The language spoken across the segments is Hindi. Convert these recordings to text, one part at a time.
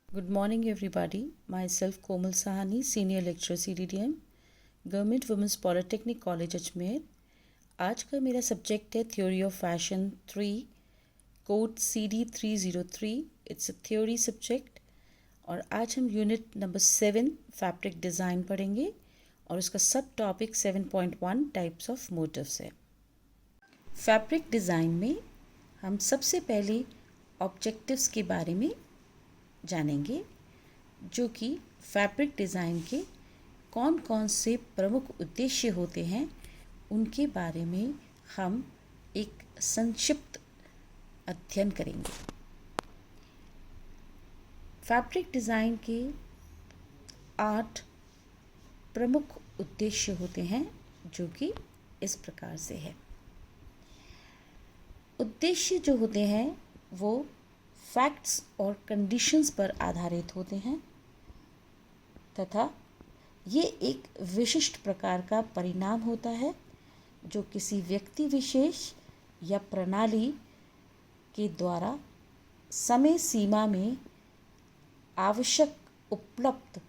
Good morning, everybody. Myself, Komal Sahani, Senior Lecturer CDDM, government women's polytechnic college Ajmer. आज का मेरा सब्जेक्ट है theory of fashion 3, code CD 303। It's a theory subject और आज हम यूनिट नंबर 7 फैब्रिक डिज़ाइन पढ़ेंगे और उसका सब टॉपिक 7.1 टाइप्स ऑफ मोटिव्स है। फैब्रिक डिज़ाइन में हम सबसे पहले ऑब्जेक्टिव्स के बारे में जानेंगे, जो कि फैब्रिक डिज़ाइन के कौन कौन से प्रमुख उद्देश्य होते हैं उनके बारे में हम एक संक्षिप्त अध्ययन करेंगे। फैब्रिक डिज़ाइन के 8 प्रमुख उद्देश्य होते हैं, जो कि इस प्रकार से है। उद्देश्य जो होते हैं वो फैक्ट्स और कंडीशंस पर आधारित होते हैं तथा ये एक विशिष्ट प्रकार का परिणाम होता है जो किसी व्यक्ति विशेष या प्रणाली के द्वारा समय सीमा में आवश्यक उपलब्ध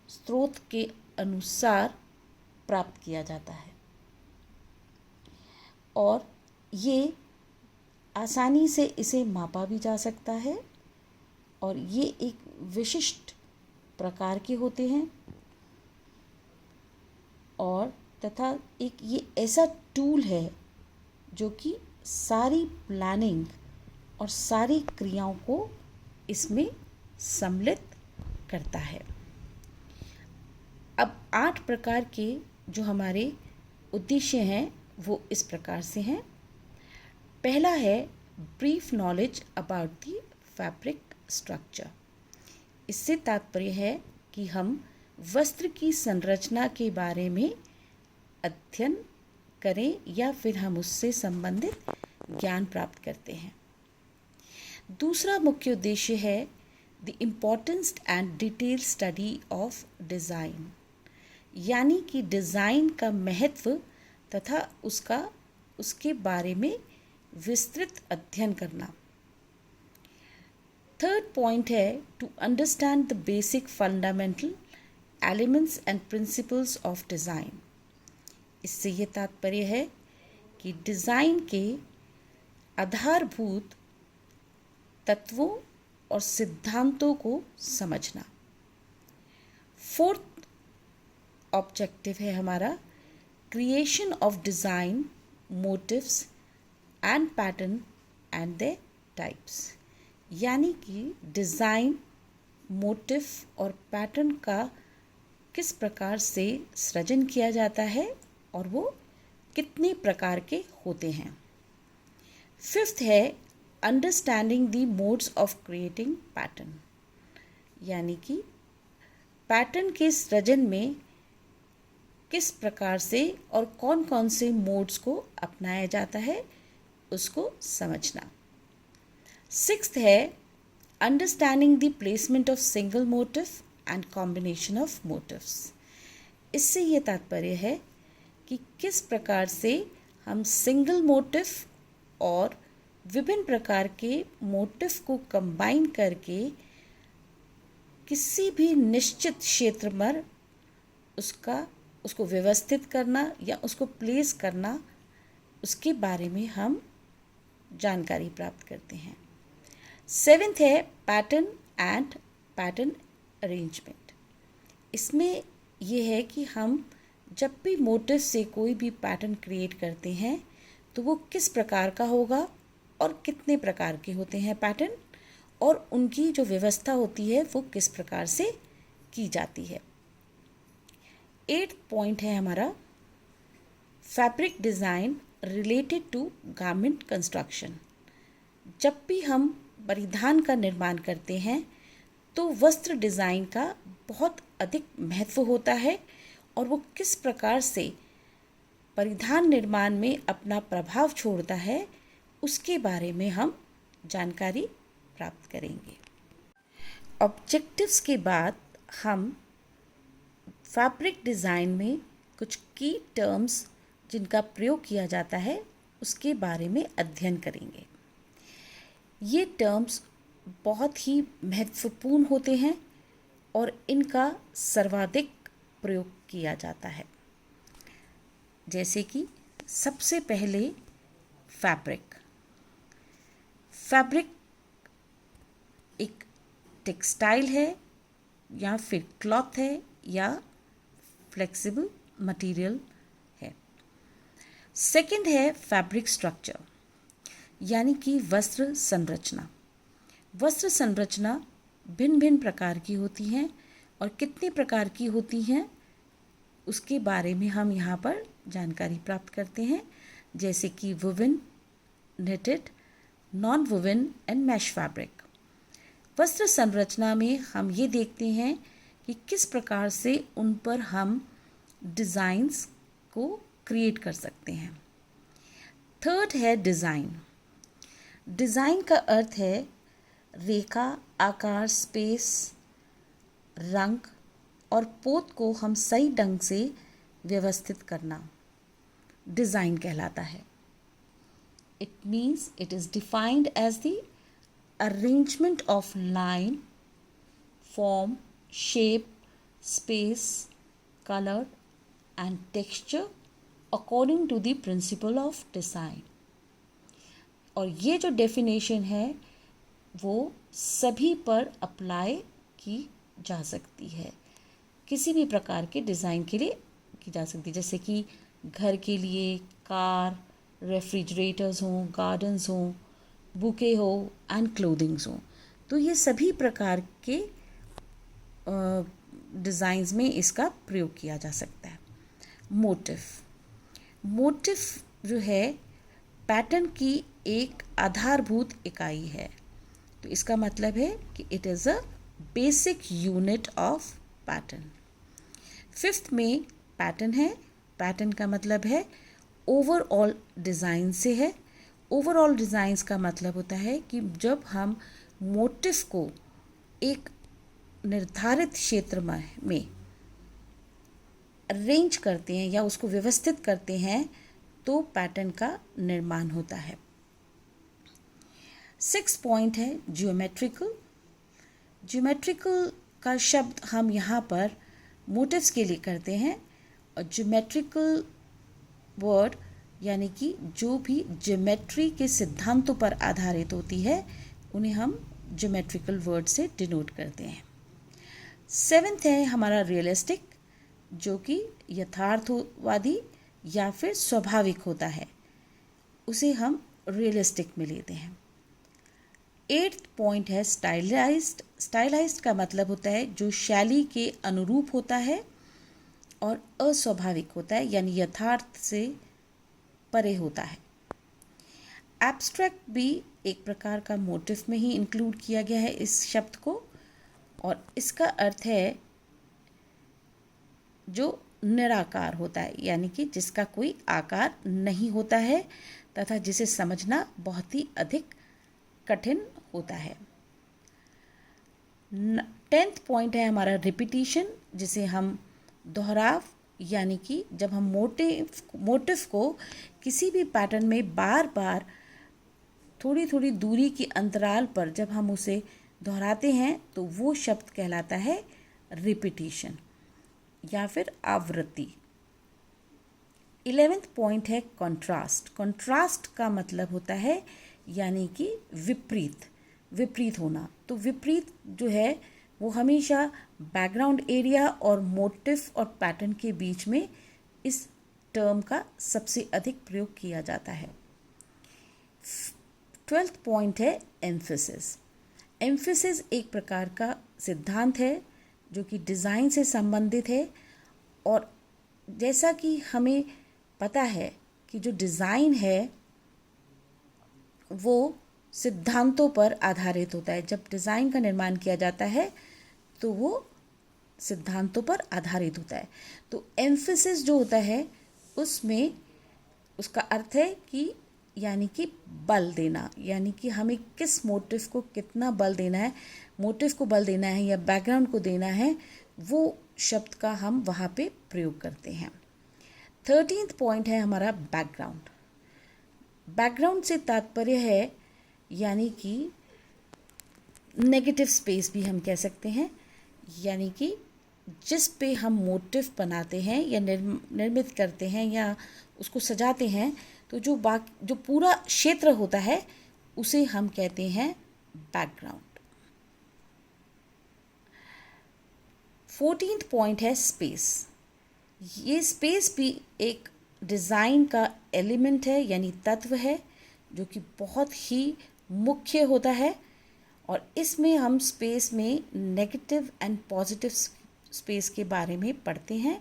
स्रोत के अनुसार प्राप्त किया जाता है और ये आसानी से इसे मापा भी जा सकता है और ये एक विशिष्ट प्रकार के होते हैं और तथा एक ये ऐसा टूल है जो कि सारी प्लानिंग और सारी क्रियाओं को इसमें सम्मिलित करता है। अब 8 प्रकार के जो हमारे उद्देश्य हैं वो इस प्रकार से हैं। पहला है brief knowledge about the fabric structure. इससे तात्पर्य है कि हम वस्त्र की संरचना के बारे में अध्ययन करें या फिर हम उससे संबंधित ज्ञान प्राप्त करते हैं। दूसरा मुख्य उद्देश्य है the importance and detail study of design, यानी कि डिज़ाइन का महत्व तथा उसके बारे में विस्तृत अध्ययन करना। थर्ड पॉइंट है to understand the basic fundamental elements and principles of design. इससे ये तात्पर्य है कि डिज़ाइन के आधारभूत तत्वों और सिद्धांतों को समझना। फोर्थ ऑब्जेक्टिव है हमारा creation of design motifs and pattern and the types, यानी कि डिज़ाइन मोटिव और पैटर्न का किस प्रकार से सृजन किया जाता है और वो कितने प्रकार के होते हैं। फिफ्थ है understanding the modes of creating pattern, यानी कि पैटर्न के सृजन में किस प्रकार से और कौन कौन से मोड्स को अपनाया जाता है उसको समझना। सिक्स्थ है understanding the placement of single motif and combination of motifs. इससे ये तात्पर्य है कि किस प्रकार से हम सिंगल मोटिव और विभिन्न प्रकार के मोटिव को कंबाइन करके किसी भी निश्चित क्षेत्र में उसको व्यवस्थित करना या उसको प्लेस करना, उसके बारे में हम जानकारी प्राप्त करते हैं। सेवेंथ है पैटर्न एंड पैटर्न अरेंजमेंट। इसमें यह है कि हम जब भी मोटिव से कोई भी पैटर्न क्रिएट करते हैं तो वो किस प्रकार का होगा और कितने प्रकार के होते हैं पैटर्न और उनकी जो व्यवस्था होती है वो किस प्रकार से की जाती है। 8th पॉइंट है हमारा fabric design related to garment construction. जब भी हम परिधान का निर्माण करते हैं तो वस्त्र डिज़ाइन का बहुत अधिक महत्व होता है और वो किस प्रकार से परिधान निर्माण में अपना प्रभाव छोड़ता है उसके बारे में हम जानकारी प्राप्त करेंगे। ऑब्जेक्टिव्स के बाद हम फैब्रिक डिज़ाइन में कुछ की टर्म्स जिनका प्रयोग किया जाता है उसके बारे में अध्ययन करेंगे। ये टर्म्स बहुत ही महत्वपूर्ण होते हैं और इनका सर्वाधिक प्रयोग किया जाता है। जैसे कि सबसे पहले फैब्रिक। फैब्रिक एक टेक्सटाइल है या फिर क्लॉथ है या फ्लेक्सिबल मटेरियल है। सेकंड है फैब्रिक स्ट्रक्चर, यानी कि वस्त्र संरचना। वस्त्र संरचना भिन्न भिन्न प्रकार की होती हैं और कितने प्रकार की होती हैं उसके बारे में हम यहाँ पर जानकारी प्राप्त करते हैं, जैसे कि woven, knitted, non woven and mash fabric. वस्त्र संरचना में हम ये देखते हैं कि किस प्रकार से उन पर हम डिज़ाइंस को क्रिएट कर सकते हैं। थर्ड है डिज़ाइन। डिज़ाइन का अर्थ है रेखा, आकार, स्पेस, रंग और पोत को हम सही ढंग से व्यवस्थित करना डिज़ाइन कहलाता है। It means it is defined as the arrangement of line, form, shape, space, color and texture according to the principle of design। और ये जो डेफिनेशन है वो सभी पर अप्लाई की जा सकती है, किसी भी प्रकार के डिज़ाइन के लिए की जा सकती है, जैसे कि घर के लिए, कार, रेफ्रिजरेटर्स हों, गार्डन्स हों, बुके हो एंड क्लोथिंग्स हो। तो ये सभी प्रकार के डिज़ाइंस में इसका प्रयोग किया जा सकता है। मोटिव जो है पैटर्न की एक आधारभूत इकाई है। तो इसका मतलब है कि it is a basic unit of pattern. Fifth में पैटर्न है। पैटर्न का मतलब है ओवरऑल डिज़ाइन से है। ओवरऑल डिज़ाइंस का मतलब होता है कि जब हम मोटिव को एक निर्धारित क्षेत्र में अरेंज करते हैं या उसको व्यवस्थित करते हैं तो पैटर्न का निर्माण होता है। 6 पॉइंट है ज्योमेट्रिकल। ज्योमेट्रिकल का शब्द हम यहाँ पर मोटिव्स के लिए करते हैं और ज्योमेट्रिकल वर्ड यानी कि जो भी ज्योमेट्री के सिद्धांतों पर आधारित होती है उन्हें हम ज्योमेट्रिकल वर्ड से डिनोट करते हैं। 7th है हमारा रियलिस्टिक, जो कि यथार्थवादी या फिर स्वाभाविक होता है, उसे हम रियलिस्टिक में लेते हैं। 8th पॉइंट है स्टाइलाइज्ड। स्टाइलाइज्ड का मतलब होता है जो शैली के अनुरूप होता है और अस्वाभाविक होता है, यानी यथार्थ से परे होता है। एब्स्ट्रैक्ट भी एक प्रकार का मोटिव में ही इंक्लूड किया गया है इस शब्द को, और इसका अर्थ है जो निराकार होता है, यानी कि जिसका कोई आकार नहीं होता है तथा जिसे समझना बहुत ही अधिक कठिन होता है। 10th पॉइंट है हमारा रिपीटिशन, जिसे हम दोहराव, यानी कि जब हम मोटिव को किसी भी पैटर्न में बार बार थोड़ी थोड़ी दूरी की अंतराल पर जब हम उसे दोहराते हैं तो वो शब्द कहलाता है रिपीटिशन या फिर आवृत्ति। 11th पॉइंट है कंट्रास्ट। कंट्रास्ट का मतलब होता है यानी कि विपरीत होना। तो विपरीत जो है वो हमेशा बैकग्राउंड एरिया और मोटिव और पैटर्न के बीच में इस टर्म का सबसे अधिक प्रयोग किया जाता है। 12th पॉइंट है एम्फेसिस। एम्फेसिस एक प्रकार का सिद्धांत है जो कि डिज़ाइन से संबंधित है, और जैसा कि हमें पता है कि जो डिज़ाइन है वो सिद्धांतों पर आधारित होता है। जब डिज़ाइन का निर्माण किया जाता है तो वो सिद्धांतों पर आधारित होता है। तो एम्फेसिस जो होता है उसमें उसका अर्थ है कि यानी कि बल देना, यानी कि हमें किस मोटिव को कितना बल देना है, मोटिव को बल देना है या बैकग्राउंड को देना है, वो शब्द का हम वहाँ पे प्रयोग करते हैं। 13th पॉइंट है हमारा बैकग्राउंड। बैकग्राउंड से तात्पर्य है यानी कि नेगेटिव स्पेस भी हम कह सकते हैं, यानी कि जिस पे हम मोटिव बनाते हैं या निर्मित करते हैं या उसको सजाते हैं, तो जो पूरा क्षेत्र होता है उसे हम कहते हैं बैकग्राउंड। 14th पॉइंट है स्पेस। ये स्पेस भी एक डिज़ाइन का एलिमेंट है, यानी तत्व है, जो कि बहुत ही मुख्य होता है। और इसमें हम स्पेस में नेगेटिव एंड पॉजिटिव स्पेस के बारे में पढ़ते हैं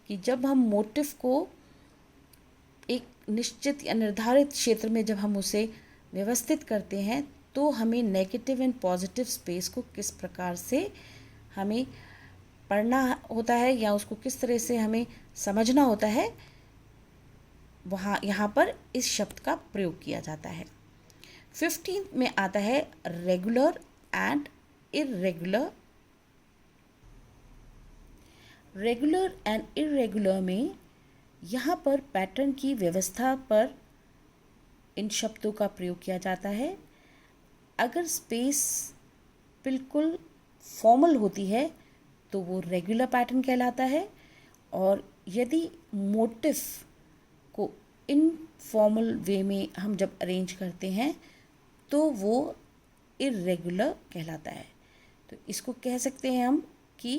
कि जब हम मोटिव को एक निश्चित या निर्धारित क्षेत्र में जब हम उसे व्यवस्थित करते हैं, तो हमें नेगेटिव एंड पॉजिटिव स्पेस को किस प्रकार से हमें पढ़ना होता है या उसको किस तरह से हमें समझना होता है, यहाँ पर इस शब्द का प्रयोग किया जाता है। 15 में आता है regular and irregular. Regular and irregular में यहाँ पर पैटर्न की व्यवस्था पर इन शब्दों का प्रयोग किया जाता है। अगर स्पेस बिल्कुल फॉर्मल होती है तो वो रेगुलर पैटर्न कहलाता है, और यदि मोटिव को इनफॉर्मल वे में हम जब अरेंज करते हैं तो वो इर्रेगुलर कहलाता है। तो इसको कह सकते हैं हम कि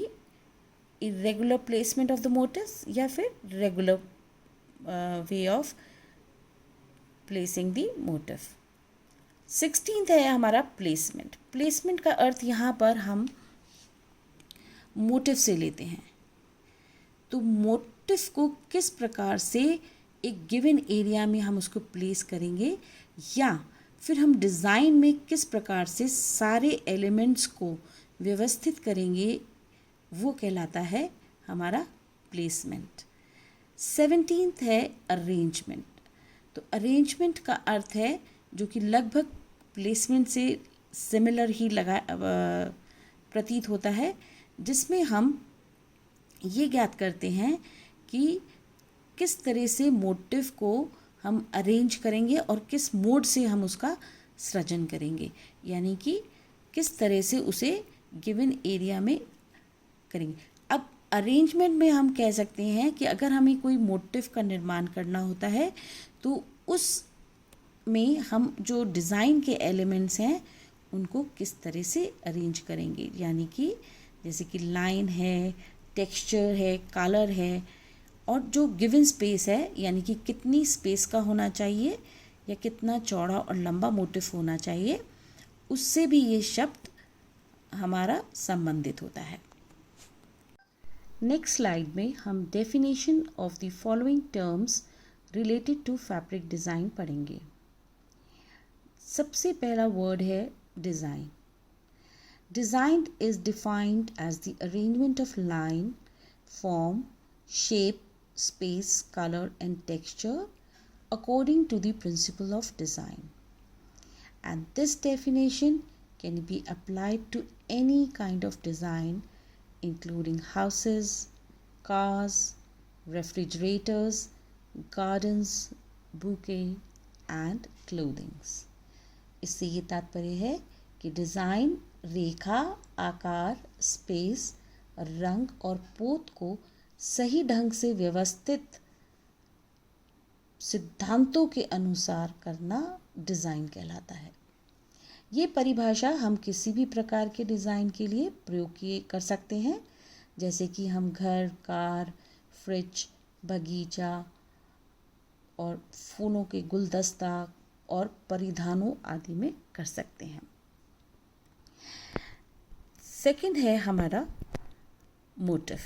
irregular placement of the motifs या फिर regular way of placing the motif. 16th है हमारा प्लेसमेंट। प्लेसमेंट का अर्थ यहाँ पर हम मोटिव से लेते हैं। तो मोटिव को किस प्रकार से एक गिवन एरिया में हम उसको प्लेस करेंगे, या फिर हम डिज़ाइन में किस प्रकार से सारे एलिमेंट्स को व्यवस्थित करेंगे, वो कहलाता है हमारा प्लेसमेंट। 17th है अरेंजमेंट। तो अरेंजमेंट का अर्थ है जो कि लगभग प्लेसमेंट से सिमिलर ही प्रतीत होता है, जिसमें हम ये ज्ञात करते हैं कि किस तरह से मोटिव को हम अरेंज करेंगे और किस मोड से हम उसका सृजन करेंगे, यानी कि किस तरह से उसे गिवन एरिया में करेंगे। अब अरेंजमेंट में हम कह सकते हैं कि अगर हमें कोई मोटिव का निर्माण करना होता है तो उस में हम जो डिज़ाइन के एलिमेंट्स हैं उनको किस तरह से अरेंज करेंगे, यानी कि जैसे कि लाइन है, टेक्सचर है, कलर है, और जो गिवन स्पेस है, यानी कि कितनी स्पेस का होना चाहिए या कितना चौड़ा और लंबा मोटिव होना चाहिए, उससे भी ये शब्द हमारा संबंधित होता है। नेक्स्ट स्लाइड में हम definition of the following terms related to fabric design पढ़ेंगे। सबसे पहला वर्ड है design. Design is defined as the arrangement of line, form, shape, space, color and texture according to the principle of design. And this definition can be applied to any kind of design including houses, cars, refrigerators, gardens, bouquet and clothings. इससे ये तात्पर्य है कि डिज़ाइन रेखा, आकार, स्पेस, रंग और पोत को सही ढंग से व्यवस्थित सिद्धांतों के अनुसार करना डिज़ाइन कहलाता है। ये परिभाषा हम किसी भी प्रकार के डिज़ाइन के लिए प्रयोग कर सकते हैं, जैसे कि हम घर, कार, फ्रिज, बगीचा और फूलों के गुलदस्ता और परिधानों आदि में कर सकते हैं। सेकंड है हमारा motive.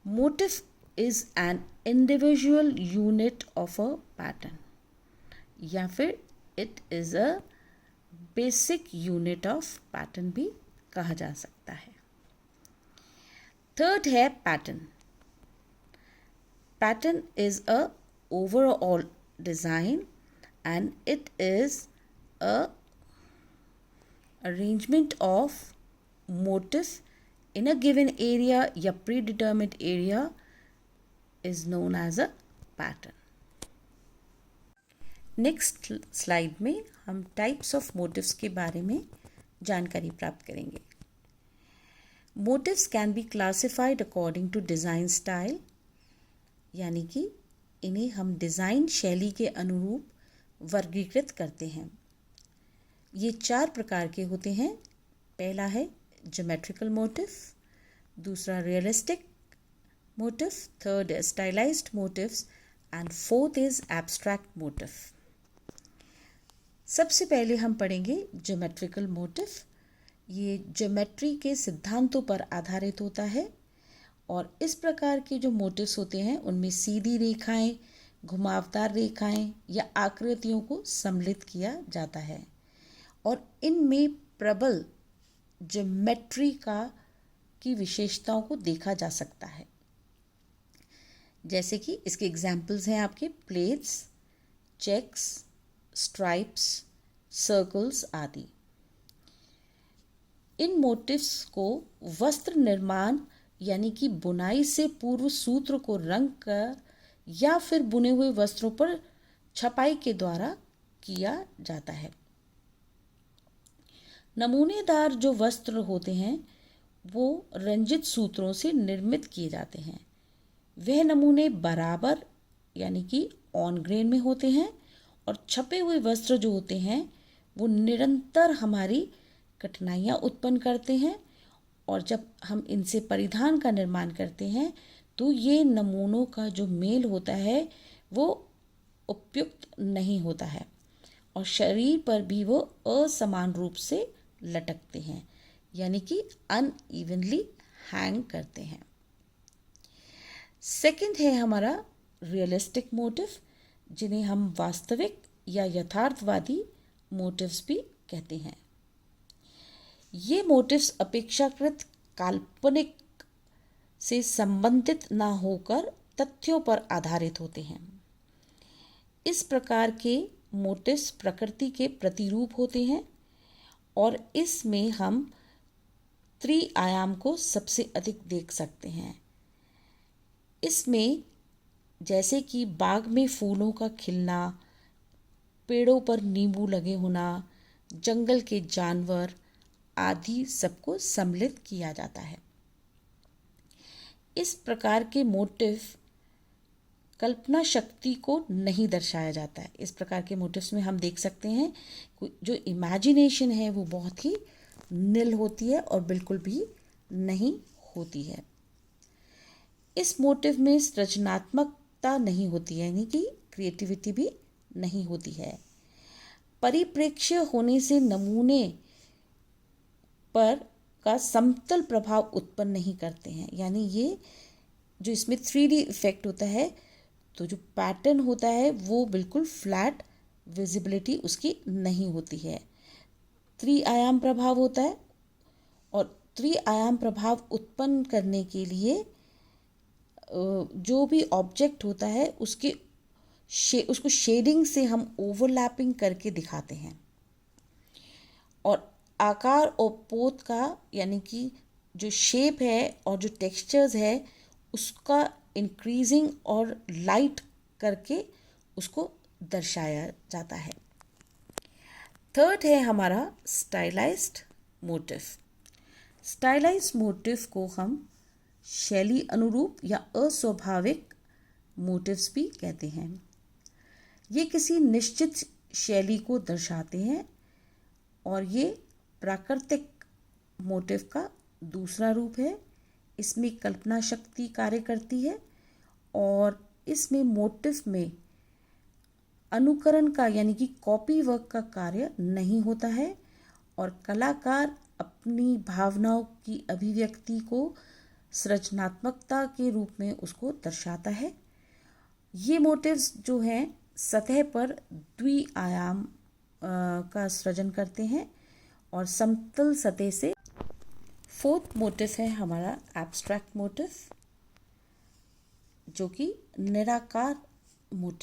Motif is an individual unit of a pattern, या फिर it is a basic unit of pattern भी कहा जा सकता है। थर्ड है pattern. Pattern is a overall design and it is a arrangement of motif in a given area या predetermined area is known as a pattern. Next slide में हम टाइप्स ऑफ मोटिव्स के बारे में जानकारी प्राप्त करेंगे। Motifs can be classified according to design style, यानी कि इन्हें हम डिज़ाइन शैली के अनुरूप वर्गीकृत करते हैं। ये 4 प्रकार के होते हैं। पहला है ज्योमेट्रिकल मोटिव, दूसरा रियलिस्टिक मोटिव, थर्ड है stylized motifs and fourth is abstract motif. सबसे पहले हम पढ़ेंगे ज्योमेट्रिकल मोटिव। ये ज्योमेट्री के सिद्धांतों पर आधारित होता है और इस प्रकार के जो मोटिव्स होते हैं उनमें सीधी रेखाएं, घुमावदार रेखाएं या आकृतियों को सम्मिलित किया जाता है और इनमें प्रबल ज्योमेट्री की विशेषताओं को देखा जा सकता है। जैसे कि इसके एग्जाम्पल्स हैं आपके प्लेट्स, चेक्स, स्ट्राइप्स, सर्कल्स आदि। इन मोटिव्स को वस्त्र निर्माण यानी कि बुनाई से पूर्व सूत्र को रंग कर या फिर बुने हुए वस्त्रों पर छपाई के द्वारा किया जाता है। नमूनेदार जो वस्त्र होते हैं वो रंजित सूत्रों से निर्मित किए जाते हैं। वह नमूने बराबर यानी कि ऑन ग्रेन में होते हैं और छपे हुए वस्त्र जो होते हैं वो निरंतर हमारी कठिनाइयाँ उत्पन्न करते हैं और जब हम इनसे परिधान का निर्माण करते हैं तो ये नमूनों का जो मेल होता है वो उपयुक्त नहीं होता है और शरीर पर भी वो असमान रूप से लटकते हैं यानी कि अनइवनली हैंग करते हैं। सेकंड है हमारा रियलिस्टिक मोटिव, जिन्हें हम वास्तविक या यथार्थवादी मोटिव्स भी कहते हैं। ये मोटिव्स अपेक्षाकृत काल्पनिक से संबंधित ना होकर तथ्यों पर आधारित होते हैं। इस प्रकार के मोटिव्स प्रकृति के प्रतिरूप होते हैं और इसमें हम त्रि-आयाम को सबसे अधिक देख सकते हैं। इसमें जैसे कि बाग में फूलों का खिलना, पेड़ों पर नींबू लगे होना, जंगल के जानवर आदि सबको सम्मिलित किया जाता है। इस प्रकार के मोटिव कल्पना शक्ति को नहीं दर्शाया जाता है। इस प्रकार के मोटिव्स में हम देख सकते हैं जो इमेजिनेशन है वो बहुत ही निल होती है और बिल्कुल भी नहीं होती है। इस मोटिव में सृजनात्मकता नहीं होती है यानी कि क्रिएटिविटी भी नहीं होती है। परिप्रेक्ष्य होने से नमूने पर का समतल प्रभाव उत्पन्न नहीं करते हैं, यानी ये जो इसमें 3D इफेक्ट होता है तो जो पैटर्न होता है वो बिल्कुल फ्लैट विजिबिलिटी उसकी नहीं होती है। त्रि-आयाम प्रभाव होता है और त्रि-आयाम प्रभाव उत्पन्न करने के लिए जो भी ऑब्जेक्ट होता है उसको शेडिंग से हम ओवरलैपिंग करके दिखाते हैं और आकार और पोत का यानी कि जो शेप है और जो टेक्सचर्स है उसका इंक्रीजिंग और लाइट करके उसको दर्शाया जाता है। थर्ड है हमारा स्टाइलाइज्ड मोटिव। स्टाइलाइज्ड मोटिव को हम शैली अनुरूप या अस्वाभाविक मोटिव्स भी कहते हैं। ये किसी निश्चित शैली को दर्शाते हैं और ये प्राकृतिक मोटिव का दूसरा रूप है। इसमें कल्पना शक्ति कार्य करती है और इसमें मोटिव में अनुकरण का यानी कि कॉपी वर्क का कार्य नहीं होता है और कलाकार अपनी भावनाओं की अभिव्यक्ति को सृजनात्मकता के रूप में उसको दर्शाता है। ये मोटिव्स जो हैं सतह पर द्वि-आयाम का सृजन करते हैं और समतल सतह से। फोर्थ मोटिव है हमारा एब्स्ट्रैक्ट मोटिव, जो कि निराकार मोटिव